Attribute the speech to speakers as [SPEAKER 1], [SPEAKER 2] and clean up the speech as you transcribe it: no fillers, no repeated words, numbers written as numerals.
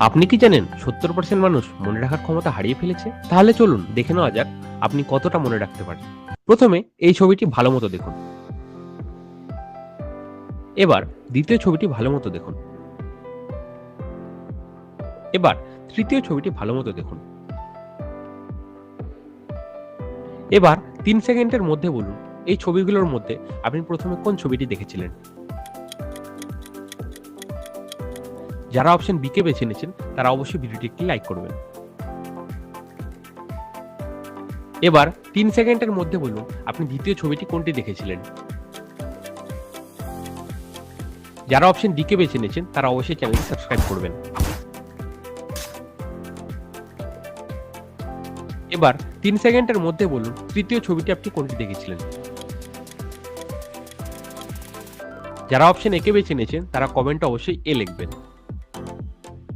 [SPEAKER 1] আপনি কি জানেন 70% মানুষ মনে রাখার ক্ষমতা হারিয়ে ফেলেছে? তাহলে চলুন দেখে নেওয়া যাক আপনি কতটা মনে রাখতে পারেন। প্রথমে এই ছবিটি ভালো মতো দেখুন। এবার দ্বিতীয় ছবিটি ভালো মতো দেখুন। এবার তৃতীয় ছবিটি ভালো মতো দেখুন। এবার 3 সেকেন্ডের মধ্যে বলুন এই ছবিগুলোর মধ্যে আপনি প্রথমে কোন ছবিটি দেখেছিলেন। যারা অপশন বি কে বেছে নিয়েছেন তারা অবশ্যই ভিডিওটি একটি লাইক করবেন। এবার 3 সেকেন্ডের মধ্যে বলুন আপনি দ্বিতীয় ছবিটি কোনটি দেখেছিলেন। যারা অপশন ডি কে বেছে নিয়েছেন তারা অবশ্যই চ্যানেলটি সাবস্ক্রাইব করবেন। এবার 3 সেকেন্ডের মধ্যে বলুন তৃতীয় ছবিটি আপনি কোনটি দেখেছিলেন। যারা অপশন এ কে বেছে নিয়েছেন তারা কমেন্টে অবশ্যই এ লিখবেন।